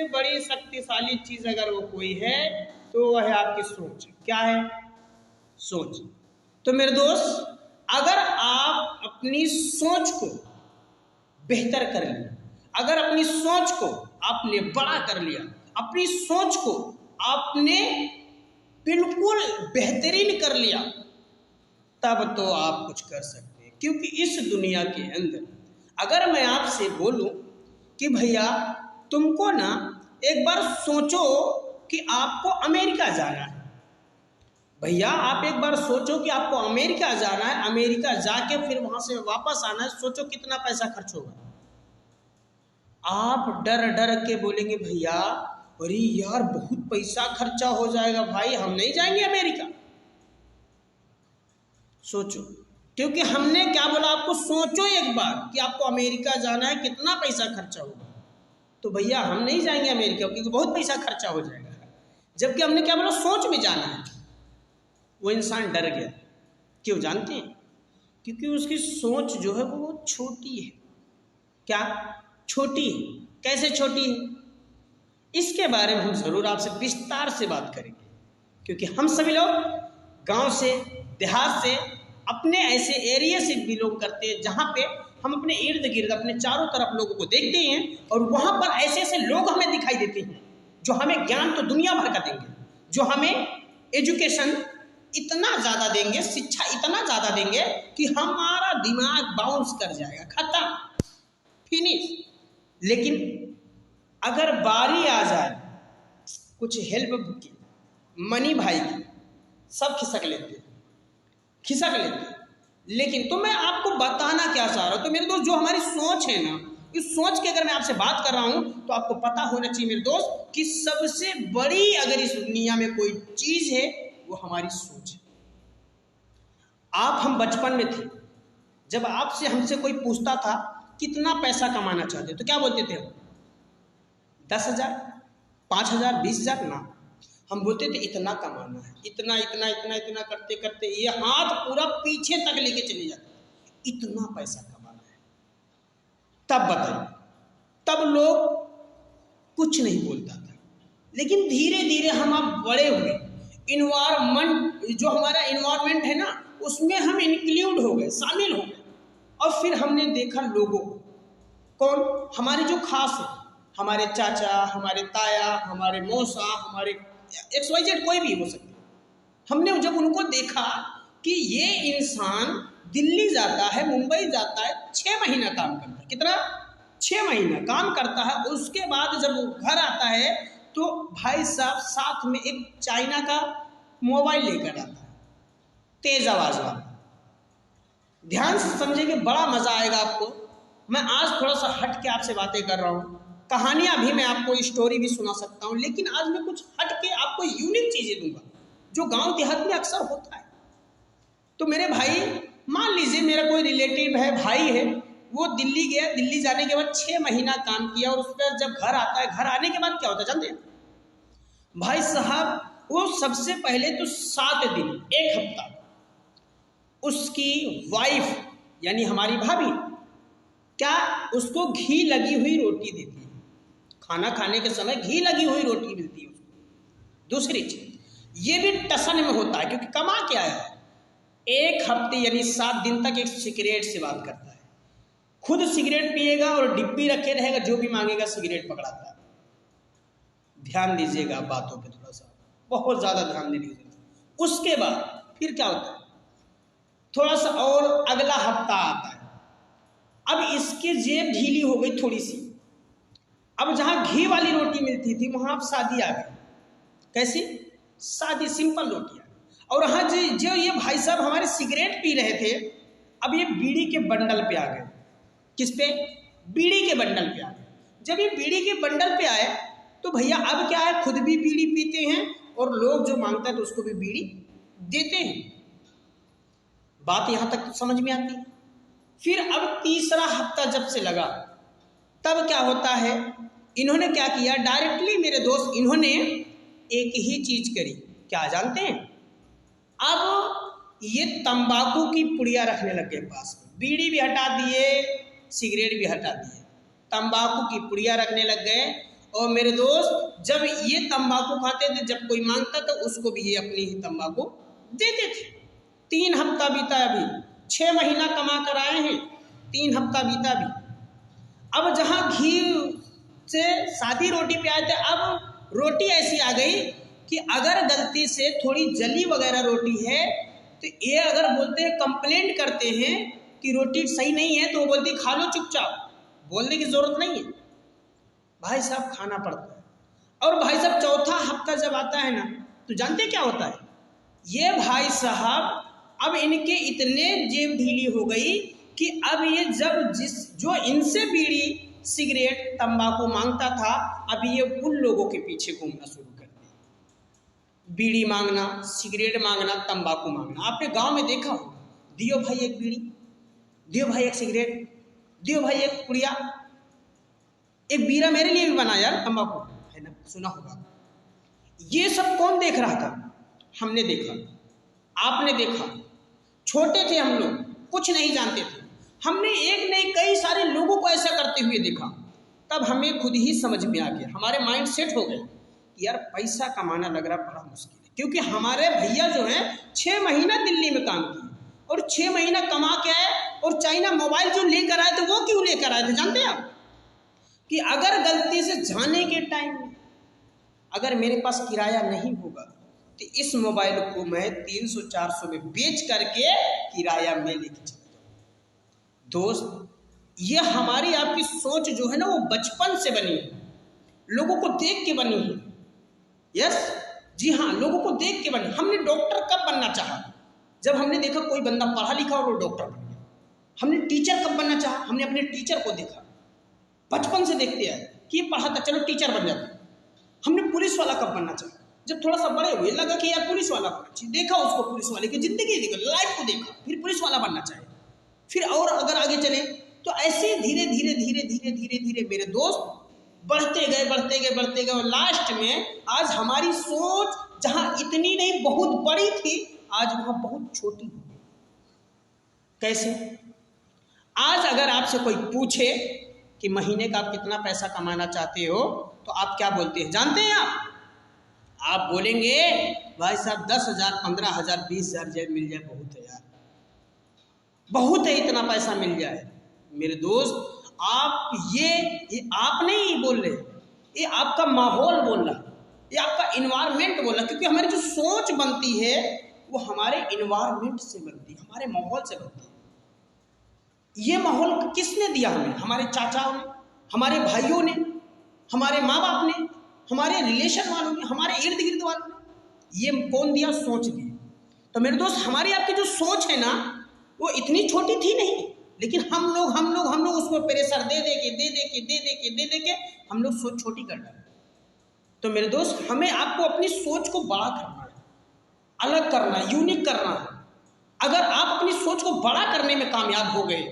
सबसे बड़ी शक्तिशाली चीज अगर वो कोई है तो वह है आपकी सोच। क्या है? सोच। तो मेरे दोस्त, अगर आप अपनी सोच को बेहतर कर लिया, अगर अपनी सोच को आपने बड़ा कर लिया, अपनी सोच को आपने बिल्कुल बेहतरीन कर लिया, तब तो आप कुछ कर सकते हैं। क्योंकि इस दुनिया के अंदर अगर मैं आपसे बोलूं कि भैया तुमको ना एक बार सोचो कि आपको अमेरिका जाना है, भैया आप एक बार सोचो कि आपको अमेरिका जाना है, अमेरिका जाके फिर वहां से वापस आना है, सोचो कितना पैसा खर्च होगा। आप डर डर के बोलेंगे भैया अरे यार बहुत पैसा खर्चा हो जाएगा भाई, हम नहीं जाएंगे अमेरिका। सोचो, क्योंकि हमने क्या बोला आपको, सोचो एक बार कि आपको अमेरिका जाना है, कितना पैसा खर्चा होगा। तो भैया हम नहीं जाएंगे अमेरिका क्योंकि बहुत पैसा खर्चा हो जाएगा। जबकि हमने क्या बोला, सोच में जाना है। वो इंसान डर गया। क्यों जानते हैं? क्योंकि उसकी सोच जो है वो छोटी है। क्या छोटी है? कैसे छोटी है? इसके बारे में हम जरूर आपसे विस्तार से बात करेंगे, क्योंकि हम सभी लोग गांव से, देहात से, अपने ऐसे एरिया से बिलोंग करते हैं जहां पे हम अपने इर्द गिर्द, अपने चारों तरफ लोगों को देखते हैं और वहां पर ऐसे ऐसे लोग हमें दिखाई देते हैं जो हमें ज्ञान तो दुनिया भर का देंगे, जो हमें एजुकेशन इतना ज़्यादा देंगे, शिक्षा इतना ज़्यादा देंगे कि हमारा दिमाग बाउंस कर जाएगा, खत्म, फिनिश। लेकिन अगर बारी आ जाए कुछ हेल्प की, मनी भाई की, सब खिसक लेते हैं। लेकिन तो मैं आपको बताना क्या चाह रहा हूं, तो मेरे दोस्त जो हमारी सोच है ना, इस सोच की अगर मैं आपसे बात कर रहा हूं तो आपको पता होना चाहिए मेरे दोस्त कि सबसे बड़ी अगर इस दुनिया में कोई चीज है वो हमारी सोच है। हम बचपन में थे, जब आपसे हमसे कोई पूछता था कितना पैसा कमाना चाहते तो क्या बोलते थे हम? 10,000, 5,000, 20,000 ना, हम बोलते थे इतना कमाना है, इतना इतना इतना इतना करते करते ये हाथ पूरा पीछे तक लेके चले जाते, इतना पैसा कमाना है। तब बताइए, तब लोग कुछ नहीं बोलता था। लेकिन धीरे धीरे हम अब बड़े हुए, इन्वायरमेंट, जो हमारा इन्वायरमेंट है ना, उसमें हम इंक्लूड हो गए, शामिल हो गए। और फिर हमने देखा लोगों को, कौन? हमारे जो खास है, हमारे चाचा, हमारे ताया, हमारे मौसा, हमारे XYZ कोई भी हो सकते हैं। हमने जब उनको देखा कि ये इंसान दिल्ली जाता है, मुंबई जाता है, 6 महीना काम करता है। कितना? 6 महीना काम करता है। उसके बाद जब वो घर आता है तो भाई साहब साथ में एक चाइना का मोबाइल लेकर आता है, तेज आवाज वाला। ध्यान से समझेंगे, बड़ा मजा आएगा आपको। मैं आज थोड़ा सा हट के आपसे बातें कर रहा हूँ, कहानियां भी मैं आपको, स्टोरी भी सुना सकता हूँ, लेकिन आज मैं कुछ हट के आपको यूनिक चीजें दूंगा जो गांव देहात में अक्सर होता है। तो मेरे भाई, मान लीजिए मेरा कोई रिलेटिव है, भाई है, वो दिल्ली गया, दिल्ली जाने के बाद 6 महीना काम किया और उस पर जब घर आता है, घर आने के बाद क्या होता है जानते हैं भाई साहब? वो सबसे पहले तो 7 दिन, 1 हफ्ता उसकी वाइफ यानी हमारी भाभी क्या उसको घी लगी हुई रोटी देती है। खाना खाने के समय घी लगी हुई रोटी मिलती है उसको। दूसरी चीज ये भी टसन में होता है, क्योंकि कमा के आया है। 1 हफ्ते यानी 7 दिन तक एक सिगरेट से बात करता है, खुद सिगरेट पिएगा और डिब्बी रखे रहेगा, जो भी मांगेगा सिगरेट पकड़ाता है। ध्यान दीजिएगा बातों पे, थोड़ा सा बहुत ज्यादा ध्यान देने की जरूरत है। उसके बाद फिर क्या होता है, थोड़ा सा और अगला हफ्ता आता है। अब इसकी जेब ढीली हो गई थोड़ी सी, अब जहां घी वाली रोटी मिलती थी वहां अब शादी आ गई। कैसी? सादी सिंपल रोटी आ गई। और हाँ जी, जो ये भाई साहब हमारे सिगरेट पी रहे थे, अब ये बीड़ी के बंडल पे आ गए। किस पे? बीड़ी के बंडल पे आ गए। जब ये बीड़ी के बंडल पे आए तो भैया अब क्या है, खुद भी बीड़ी पीते हैं और लोग जो मांगता है तो उसको भी बीड़ी देते हैं। बात यहां तक तो समझ में आती है। फिर अब तीसरा हफ्ता जब से लगा, तब क्या होता है, इन्होंने क्या किया, डायरेक्टली मेरे दोस्त, इन्होंने एक ही चीज करी। क्या जानते हैं? अब ये तंबाकू की पुड़िया रखने लग गए पास में। बीड़ी भी हटा दिए, सिगरेट भी हटा दिए, तंबाकू की पुड़िया रखने लग गए और मेरे दोस्त जब ये तंबाकू खाते थे, जब कोई मांगता तो उसको भी ये अपनी ही तंबाकू देते थे। 3 हफ्ता बीता, अभी 6 महीना कमा कर आए हैं, 3 हफ्ता बीता भी। अब जहाँ घी से सादी रोटी पे आए थे, अब रोटी ऐसी आ गई कि अगर गलती से थोड़ी जली वगैरह रोटी है तो ये अगर बोलते हैं, कंप्लेंट करते हैं कि रोटी सही नहीं है, तो वो बोलती खा लो चुपचाप, बोलने की ज़रूरत नहीं है। भाई साहब खाना पड़ता है। और भाई साहब चौथा हफ्ता जब आता है ना, तो जानते क्या होता है, ये भाई साहब अब इनके इतने जेब ढीली हो गई कि अब ये जब जो इनसे बीड़ी सिगरेट तंबाकू मांगता था, अब ये उन लोगों के पीछे घूमना शुरू कर दिया। बीड़ी मांगना, सिगरेट मांगना, तंबाकू मांगना। आपने गांव में देखा हो, दियो भाई एक बीड़ी, दियो भाई एक सिगरेट, दियो भाई एक पुड़िया, एक बीरा मेरे लिए भी बना यार, तंबाकू है ना, सुना होगा। ये सब कौन देख रहा था? हमने देखा, आपने देखा। छोटे थे हम लोग, कुछ नहीं जानते थे, हमने एक नहीं कई सारे लोगों को ऐसा करते हुए देखा। तब हमें खुद ही समझ में आ गया, हमारे माइंड सेट हो गए कि यार पैसा कमाना लग रहा बड़ा मुश्किल है। क्योंकि हमारे भैया जो हैं 6 महीना दिल्ली में काम किए और 6 महीना कमा के आए, और चाइना मोबाइल जो लेकर आए थे वो क्यों लेकर आए थे जानते हैं आप? कि अगर गलती से जाने के टाइम में अगर मेरे पास किराया नहीं होगा तो इस मोबाइल को मैं 300-400 में बेच करके किराया में लेके चलता हूँ। दोस्त, ये हमारी आपकी सोच जो है ना, वो बचपन से बनी है, लोगों को देख के बनी है। यस जी हाँ, लोगों को देख के बनी। हमने डॉक्टर कब बनना चाहा? जब हमने देखा कोई बंदा पढ़ा लिखा और वो डॉक्टर बन गया। हमने टीचर कब बनना चाहा? हमने अपने टीचर को देखा, बचपन से देखते आए कि ये पढ़ा था, चलो टीचर बन जाता। हमने पुलिस वाला कब बनना चाहा? जब थोड़ा सा बड़े हुए लगा कि यार पुलिस वाला बनना चाहिए, देखा उसको, पुलिस वाले की जिंदगी देखा, लाइफ को देखा, फिर पुलिस वाला बनना चाहिए। फिर और अगर आगे चले तो ऐसे धीरे धीरे धीरे धीरे धीरे धीरे मेरे दोस्त बढ़ते गए बढ़ते गए बढ़ते गए, और लास्ट में आज हमारी सोच जहां इतनी नहीं बहुत बड़ी थी, आज वहां बहुत छोटी हो गई। कैसे? आज अगर आपसे कोई पूछे कि महीने का आप कितना पैसा कमाना चाहते हो, तो आप क्या बोलते हैं जानते हैं? आप बोलेंगे भाई साहब 10,000 15,000 20,000 जब मिल जाए बहुत है यार, बहुत है, इतना पैसा मिल जाए। मेरे दोस्त, आप ये आप नहीं बोल रहे, ये आपका माहौल बोल रहा, ये आपका इन्वायरमेंट बोल रहा। क्योंकि हमारी जो सोच बनती है वो हमारे इन्वायरमेंट से बनती है, हमारे माहौल से बनती है। ये माहौल किसने दिया हमें? हमारे चाचाओं ने, हमारे भाइयों ने, हमारे माँ बाप ने, हमारे रिलेशन वालों ने, हमारे इर्द गिर्द वालों ने। ये कौन दिया? सोच दी। तो मेरे दोस्त, हमारी आपकी जो सोच है ना, वो इतनी छोटी थी नहीं, लेकिन हम लोग उसको प्रेशर दे दे के हम लोग सोच छोटी कर डाले। तो मेरे दोस्त, हमें आपको अपनी सोच को बड़ा करना है, अलग करना है, यूनिक करना है। अगर आप अपनी सोच को बड़ा करने में कामयाब हो गए,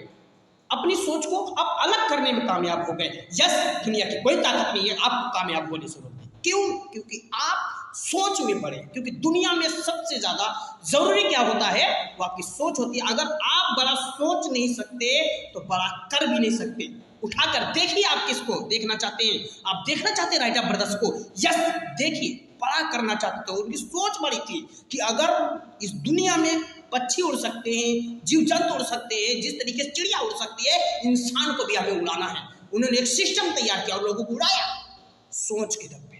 अपनी सोच को आप अलग करने में कामयाब हो गए, यस, दुनिया की कोई ताकत नहीं है आपको कामयाब होने से रोकने। क्यों? क्योंकि आप सोच में बड़े। क्योंकि दुनिया में सबसे ज्यादा जरूरी क्या होता है? वो आपकी सोच होती है। अगर आप बड़ा सोच नहीं सकते तो बड़ा कर भी नहीं सकते। उठाकर देखिए, आप किसको देखना चाहते हैं? आप देखना चाहते हैं राइटा ब्रदर्स को? यस, देखिए, बड़ा करना चाहते हो। उनकी सोच बड़ी थी कि अगर इस दुनिया में पक्षी उड़ सकते हैं, जीव जंतु उड़ सकते हैं, जिस तरीके से चिड़िया उड़ सकती है, इंसान को भी हमें उड़ाना है। उन्होंने एक सिस्टम तैयार किया और लोगों को उड़ाया। सोच के दम पे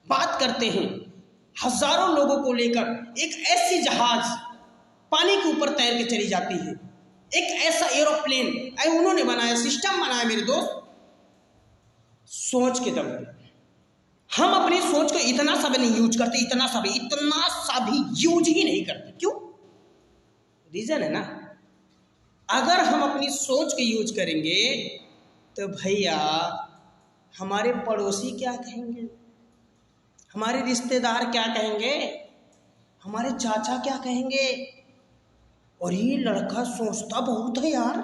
बात करते हैं, हजारों लोगों को लेकर एक ऐसी जहाज पानी के ऊपर तैर के चली जाती है, एक ऐसा एरोप्लेन उन्होंने बनाया, सिस्टम बनाया। मेरे दोस्त, सोच के दम पे हम अपनी सोच को इतना सा भी नहीं यूज करते, इतना सा भी यूज ही नहीं करते। क्यों? रीजन है ना, अगर हम अपनी सोच को यूज करेंगे तो भैया हमारे पड़ोसी क्या कहेंगे, हमारे रिश्तेदार क्या कहेंगे, हमारे चाचा क्या कहेंगे, और ये लड़का सोचता बहुत है यार।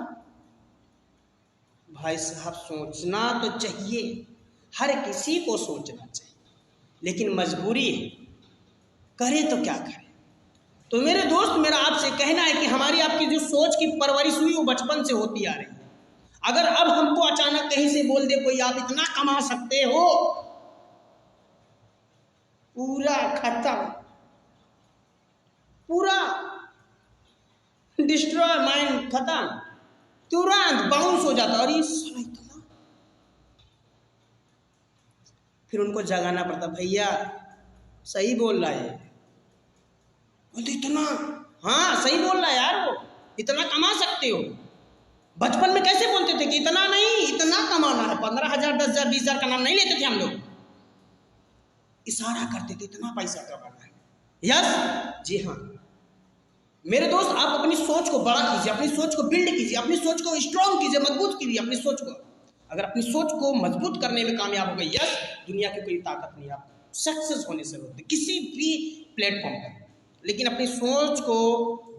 भाई साहब, सोचना तो चाहिए, हर किसी को सोचना चाहिए, लेकिन मजबूरी है, करे तो क्या करे। तो मेरे दोस्त, मेरा आपसे कहना है कि हमारी आपकी जो सोच की परवरिश हुई वो बचपन से होती आ रही है। अगर अब हमको अचानक कहीं से बोल दे कोई आप इतना कमा सकते हो, पूरा खत्म, पूरा डिस्ट्रॉय, माइंड खत्म, तुरंत बाउंस हो जाता। और ये साला इतना, फिर उनको जगाना पड़ता, भैया सही बोल रहा है, बोलते इतना, हाँ सही बोल रहा है यार, वो इतना कमा सकते हो। बचपन में कैसे बोलते थे कि इतना नहीं, इतना कमाना है, 15,000 10,000 20,000 का नाम नहीं लेते थे हम लोग, इशारा करते थे इतना पैसा कमाना है। यस जी हाँ मेरे दोस्त, आप अपनी सोच को बड़ा कीजिए, अपनी सोच को बिल्ड कीजिए, अपनी सोच को स्ट्रॉन्ग कीजिए, मजबूत कीजिए अपनी सोच को। अगर अपनी सोच को मजबूत करने में कामयाब हो गई, यस दुनिया की कोई ताकत नहीं आप सक्सेस होने से रोकते किसी भी प्लेटफॉर्म पर, लेकिन अपनी सोच को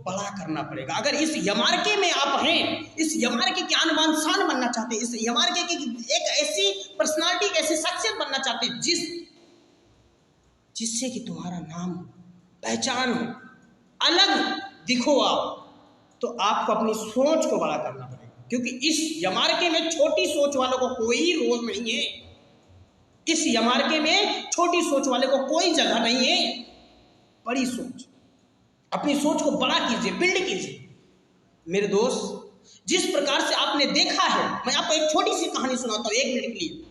बड़ा करना पड़ेगा। अगर इस यमार्के में आप हैं, इस यमार्के के आन शान बनना चाहते हैं, इस यमार्के की एक ऐसी पर्सनालिटी, एक ऐसी शख्सियत बनना चाहते हैं जिससे कि तुम्हारा नाम पहचान हो, अलग दिखो आप, तो आपको अपनी सोच को बड़ा करना पड़ेगा। क्योंकि इस यमार्के में छोटी सोच वालों को कोई रोल नहीं है, इस यमार्के में छोटी सोच वाले को कोई जगह नहीं है। बड़ी सोच, अपनी सोच को बड़ा कीजिए, बिल्ड कीजिए। मेरे दोस्त, जिस प्रकार से आपने देखा है, मैं आपको एक छोटी सी कहानी सुनाता हूं 1 मिनट के लिए।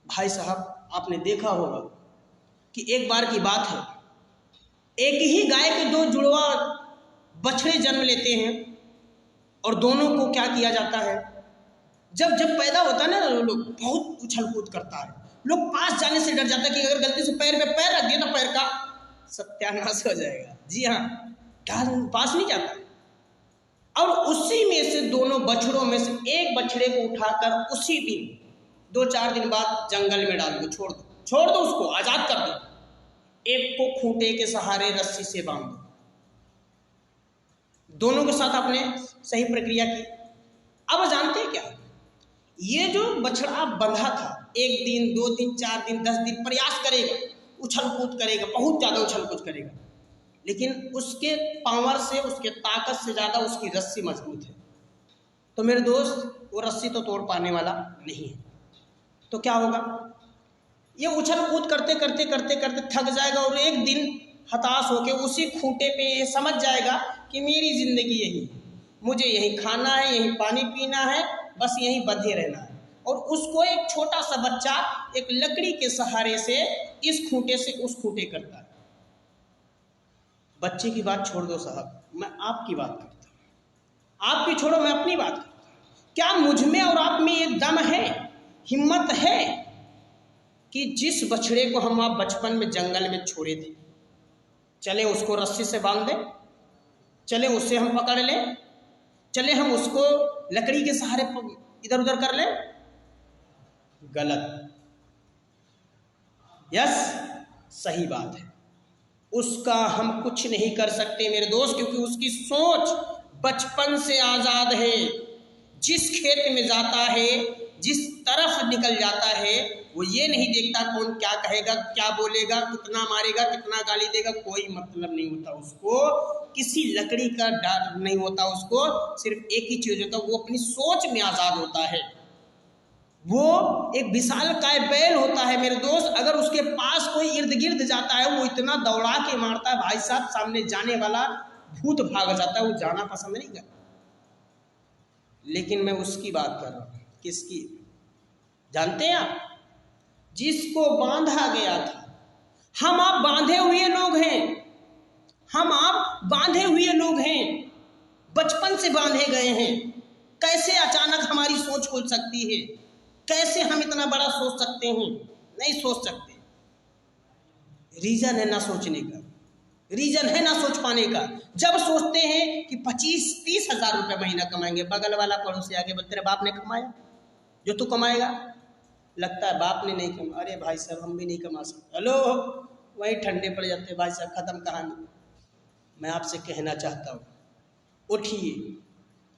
भाई साहब, आपने देखा होगा कि एक बार की बात है, एक ही गाय के 2 जुड़वा बछड़े जन्म लेते हैं और दोनों को क्या किया जाता है, जब पैदा होता है ना, लोग बहुत उछल कूद करता है, लोग पास जाने से डर जाता है कि अगर गलती से पैर पे पैर रख दिया तो पैर का सत्यानाश हो जाएगा। जी हाँ, पास नहीं जाता। और उसी में से दोनों बछड़ों में से एक बछड़े को उठाकर उसी दिन 2-4 दिन बाद जंगल में डाल दो, छोड़ दो उसको, आजाद कर दो। एक को खूंटे के सहारे रस्सी से बांध दो। दोनों के साथ आपने सही प्रक्रिया की। अब जानते हैं क्या, ये जो बछड़ा बंधा था, 1 दिन 2 दिन 4 दिन 10 दिन प्रयास करेगा, उछल कूद करेगा, बहुत ज़्यादा उछल कूद करेगा, लेकिन उसके पावर से, उसके ताकत से ज़्यादा उसकी रस्सी मजबूत है। तो मेरे दोस्त, वो रस्सी तो तोड़ पाने वाला नहीं है। तो क्या होगा, ये उछल कूद करते करते करते करते थक जाएगा और एक दिन हताश होकर उसी खूंटे पे ये समझ जाएगा कि मेरी ज़िंदगी यही है, मुझे यहीं खाना है, यहीं पानी पीना है, बस यहीं बंधे रहना है। और उसको एक छोटा सा बच्चा एक लकड़ी के सहारे से इस खूंटे से उस खूंटे करता है। बच्चे की बात छोड़ दो साहब, मैं आपकी बात करता हूँ। आपकी छोड़ो, मैं अपनी बात करता हूँ। क्या मुझ में और आप में ये दम है, हिम्मत है कि जिस बछड़े को हम आप बचपन में जंगल में छोड़े थे, चले उसको रस्सी से बांध दें, चले उससे हम पकड़ लें, चले हम उसको लकड़ी के सहारे इधर उधर कर लें? गलत। यस, सही बात है, उसका हम कुछ नहीं कर सकते मेरे दोस्त, क्योंकि उसकी सोच बचपन से आज़ाद है। जिस खेत में जाता है, जिस तरफ निकल जाता है, वो ये नहीं देखता कौन क्या कहेगा, क्या बोलेगा, कितना मारेगा, कितना गाली देगा, कोई मतलब नहीं होता उसको, किसी लकड़ी का डर नहीं होता उसको। सिर्फ एक ही चीज़ होता है, वो अपनी सोच में आज़ाद होता है। वो एक विशालकाय बैल होता है मेरे दोस्त, अगर उसके पास कोई इर्द गिर्द जाता है, वो इतना दौड़ा के मारता है भाई साहब, सामने जाने वाला भूत भाग जाता है, वो जाना पसंद नहीं करता। लेकिन मैं उसकी बात कर रहा हूँ, किसकी, जानते हैं आप? जिसको बांधा गया था। हम आप बांधे हुए लोग हैं, हम आप बांधे हुए लोग हैं, बचपन से बांधे गए हैं। कैसे अचानक हमारी सोच खुल सकती है? कैसे हम इतना बड़ा सोच सकते हैं? नहीं सोच सकते। रीजन है ना सोचने का, रीजन है ना सोच पाने का। जब सोचते हैं कि 25-30 हज़ार रुपये महीना कमाएंगे, बगल वाला पड़ोसी आगे बोलते, तेरे बाप ने कमाया जो तू कमाएगा? लगता है बाप ने नहीं कमा, अरे भाई साहब हम भी नहीं कमा सकते। हेलो, वहीं ठंडे पड़ जाते भाई साहब, खत्म कहानी। मैं आपसे कहना चाहता हूँ, उठिए,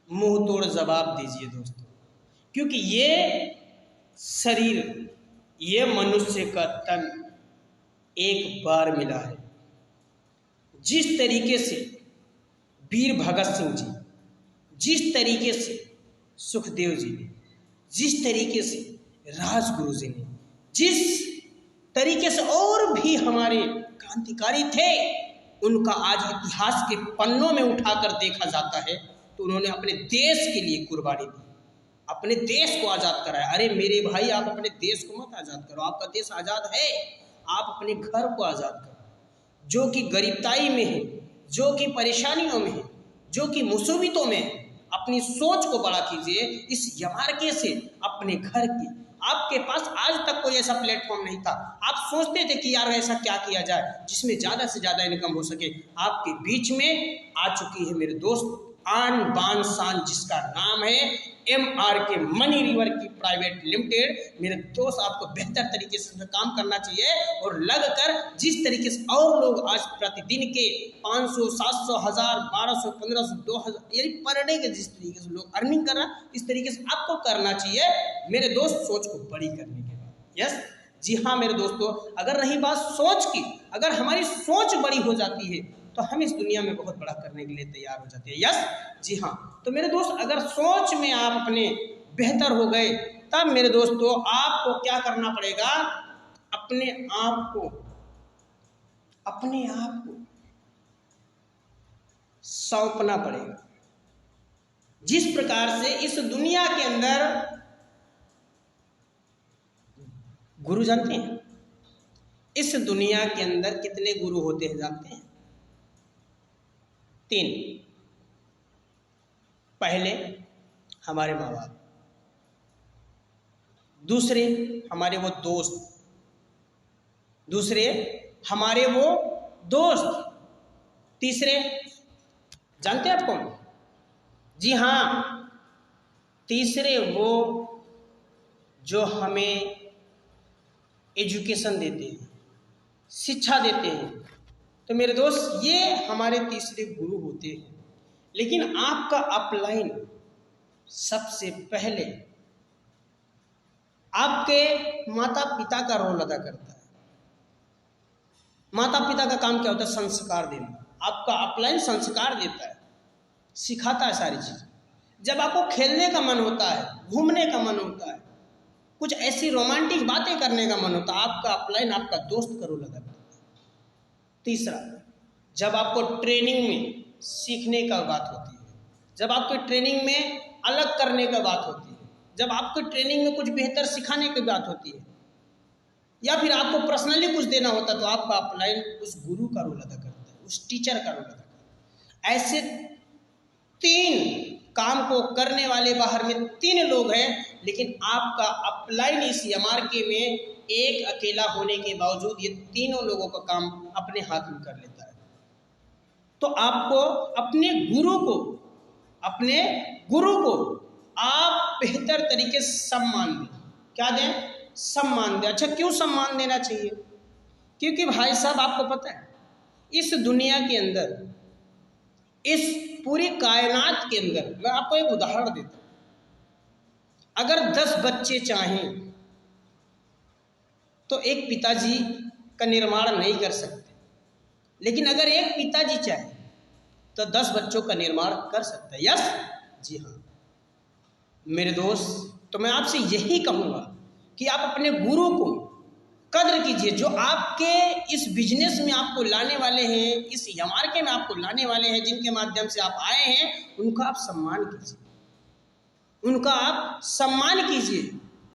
मुंह तोड़ जवाब दीजिए दोस्तों, क्योंकि ये शरीर, ये मनुष्य का तन एक बार मिला है। जिस तरीके से वीर भगत सिंह जी, जिस तरीके से सुखदेव जी ने, जिस तरीके से राजगुरु जी ने, जिस तरीके से और भी हमारे क्रांतिकारी थे, उनका आज इतिहास के पन्नों में उठाकर देखा जाता है तो उन्होंने अपने देश के लिए कुर्बानी दी, अपने देश को आज़ाद कराया। अरे मेरे भाई, आप अपने देश को मत आज़ाद करो, आपका देश आज़ाद है, आप अपने घर को आज़ाद करो। जो कि गरीबताई में है, जो कि परेशानियों में है, जो कि मुसीबतों में है, अपनी सोच को बड़ा कीजिए। इस यमार्के से अपने घर की, आपके पास आज तक कोई ऐसा प्लेटफॉर्म नहीं था, आप सोचते थे कि यार ऐसा क्या किया जाए जिसमें ज़्यादा से ज़्यादा इनकम हो सके। आपके बीच में आ चुकी है मेरे दोस्त आन बान शान, जिसका नाम है MRK मनी रिवर की प्राइवेट लिमिटेड। मेरे दोस्त, आपको बेहतर तरीके से काम करना चाहिए और लगकर जिस तरीके से और लोग आज प्रतिदिन के 500, 700, 1000, 1200, 1500, 2000 यानी पर डे के जिस तरीके से लोग अर्निंग कर रहा है, इस तरीके से आपको करना चाहिए मेरे दोस्त, सोच को बड़ी करने के बाद। यस, जी हाँ मेरे दोस्तों, अगर रही बात सोच की, अगर हमारी सोच बड़ी हो जाती है तो हम इस दुनिया में बहुत बड़ा करने के लिए तैयार हो जाते हैं। यस, जी हाँ। तो मेरे दोस्त, अगर सोच में आप अपने बेहतर हो गए, तब मेरे दोस्तों आपको क्या करना पड़ेगा, अपने आप को सौंपना पड़ेगा। जिस प्रकार से इस दुनिया के अंदर, गुरु जानते हैं इस दुनिया के अंदर कितने गुरु होते हैं जानते हैं? 3। पहले हमारे माँ बाप, दूसरे हमारे वो दोस्त, तीसरे जानते हैं आप कौन? जी हाँ, तीसरे वो जो हमें एजुकेशन देते हैं, शिक्षा देते हैं। तो मेरे दोस्त, ये हमारे तीसरे गुरु होते हैं। लेकिन आपका अपलाइन सबसे पहले आपके माता पिता का रोल अदा करता है। माता पिता का काम क्या होता है? संस्कार देना। आपका अपलाइन संस्कार देता है, सिखाता है सारी चीज़। जब आपको खेलने का मन होता है, घूमने का मन होता है, कुछ ऐसी रोमांटिक बातें करने का मन होता है, आपका अपलाइन आपका दोस्त का रोल अदा करता है। तीसरा, जब आपको ट्रेनिंग में सीखने का बात होती है, जब आपके ट्रेनिंग में अलग करने का बात होती है, जब आपको ट्रेनिंग में कुछ बेहतर सिखाने की बात होती है, या फिर आपको पर्सनली कुछ देना होता है, तो आपका अपलाइन उस गुरु का रोल अदा करता है, उस टीचर का रोल अदा करता है। ऐसे 3 काम को करने वाले बाहर में 3 लोग हैं, लेकिन आपका अपलाइन इस यमार्के में एक अकेला होने के बावजूद ये तीनों लोगों का काम अपने हाथ में कर लेता है। तो आपको अपने गुरु को आप बेहतर तरीके से सम्मान दें। क्या दें? सम्मान दें। अच्छा, क्यों सम्मान देना चाहिए? क्योंकि भाई साहब, आपको पता है इस दुनिया के अंदर, इस पूरी कायनात के अंदर, मैं आपको एक उदाहरण देता हूँ। अगर 10 बच्चे चाहें तो एक पिताजी का निर्माण नहीं कर सकते, लेकिन अगर एक पिताजी चाहे तो 10 बच्चों का निर्माण कर सकता है। यस, जी हाँ मेरे दोस्त। तो मैं आपसे यही कहूँगा कि आप अपने गुरु को कद्र कीजिए, जो आपके इस बिजनेस में आपको लाने वाले हैं, इस यमार्के में आपको लाने वाले हैं, जिनके माध्यम से आप आए हैं, उनका आप सम्मान कीजिए, उनका आप सम्मान कीजिए।